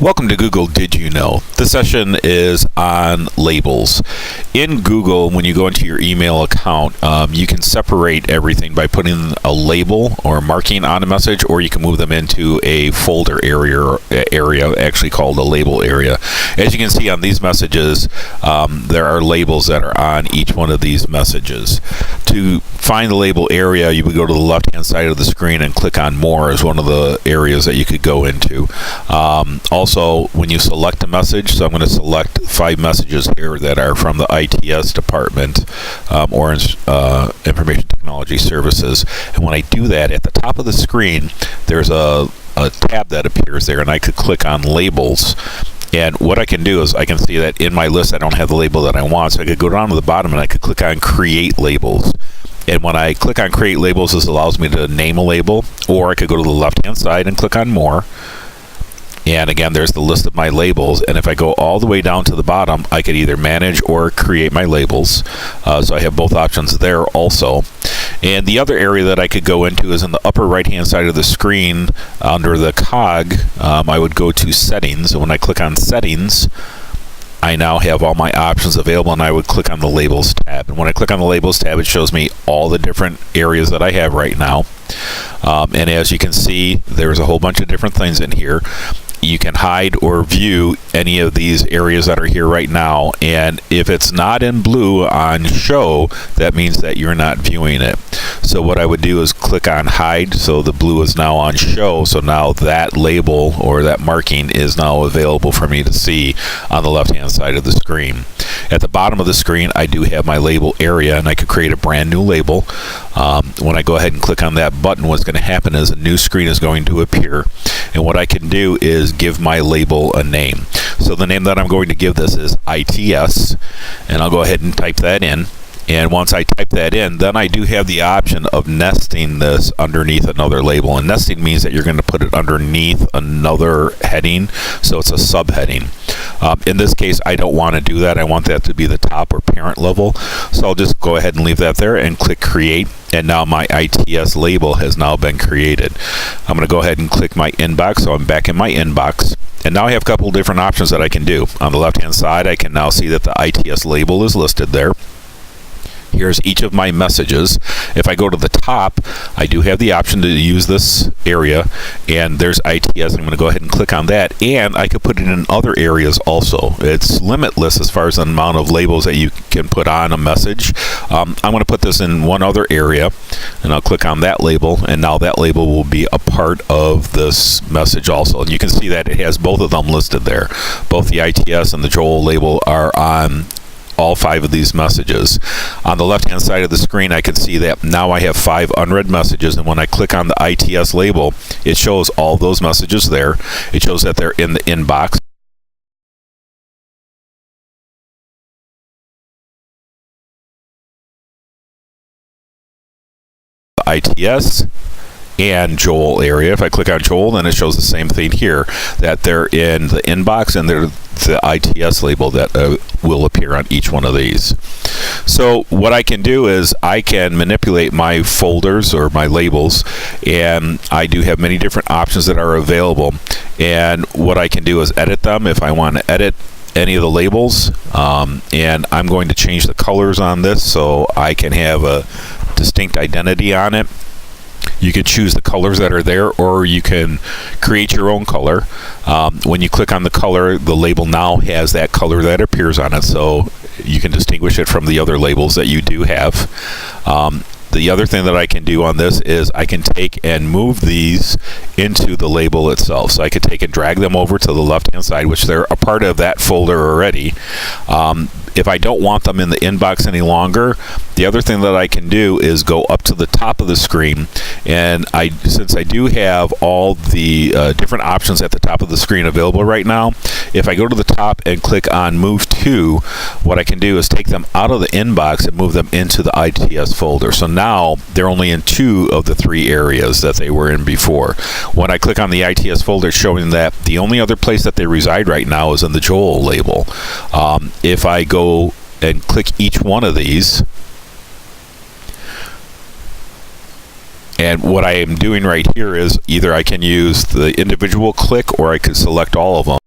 Welcome to Google Did You Know? This session is on labels. In Google, when you go into your email account, you can separate everything by putting a label or marking on a message, or you can move them into a folder area actually called a label area. As you can see on these messages, there are labels that are on each one of these messages. To find the label area, you would go to the left-hand side of the screen and click on More as one of the areas that you could go into. Also, when you select a message, so I'm going to select 5 messages here that are from the ITS department, Orange Information Technology Services. And when I do that, at the top of the screen, there's a tab that appears there, and I could click on Labels. And what I can do is I can see that in my list I don't have the label that I want, so I could go down to the bottom and I could click on Create Labels. And when I click on Create Labels, this allows me to name a label, or I could go to the left-hand side and click on More. And again, there's the list of my labels, and if I go all the way down to the bottom, I could either manage or create my labels. So I have both options there also. And the other area that I could go into is in the upper right-hand side of the screen under the cog. I would go to Settings, and when I click on Settings, I now have all my options available, and I would click on the Labels tab. And when I click on the Labels tab, it shows me all the different areas that I have right now. And as you can see, there's a whole bunch of different things in here. You can hide or view any of these areas that are here right now, and if it's not in blue on Show, that means that you're not viewing it. So what I would do is click on Hide, so the blue is now on Show, so now that label or that marking is now available for me to see on the left-hand side of the screen. At the bottom of the screen, I do have my label area, and I could create a brand new label. When I go ahead and click on that button, what's going to happen is a new screen is going to appear, and what I can do is give my label a name. So the name that I'm going to give this is ITS, and I'll go ahead and type that in. And once I type that in, then I do have the option of nesting this underneath another label. And nesting means that you're going to put it underneath another heading, so it's a subheading. In this case, I don't want to do that. I want that to be the top or parent level. So I'll just go ahead and leave that there and click Create. And now my ITS label has now been created. I'm going to go ahead and click my inbox, so I'm back in my inbox. And now I have a couple different options that I can do. On the left-hand side, I can now see that the ITS label is listed there. Here's each of my messages. If I go to the top, I do have the option to use this area, and there's ITS. I'm going to go ahead and click on that, and I could put it in other areas also. It's limitless as far as the amount of labels that you can put on a message. I'm going to put this in one other area, and I'll click on that label, and now that label will be a part of this message also. And you can see that it has both of them listed there. Both the ITS and the Joel label are on all 5 of these messages. On the left hand side of the screen, I can see that now I have 5 unread messages, and when I click on the ITS label, it shows all those messages there. It shows that they're in the inbox. The ITS and Joel area. If I click on Joel, then it shows the same thing here, that they're in the inbox, and they're the ITS label that will appear on each one of these. So what I can do is I can manipulate my folders or my labels, and I do have many different options that are available. And what I can do is edit them if I want to edit any of the labels, and I'm going to change the colors on this so I can have a distinct identity on it. You can choose the colors that are there, or you can create your own color. When you click on the color, the label now has that color that appears on it, so you can distinguish it from the other labels that you do have. The other thing that I can do on this is I can take and move these into the label itself. So I could take and drag them over to the left-hand side, which they're a part of that folder already. If I don't want them in the inbox any longer, the other thing that I can do is go up to the top of the screen, and since I do have all the different options at the top of the screen available right now, if I go to the top and click on Move To, what I can do is take them out of the inbox and move them into the ITS folder. So now they're only in 2 of the 3 areas that they were in before. When I click on the ITS folder, it's showing that the only other place that they reside right now is in the Joel label. If I go and click each one of these, and what I am doing right here is either I can use the individual click, or I can select all of them.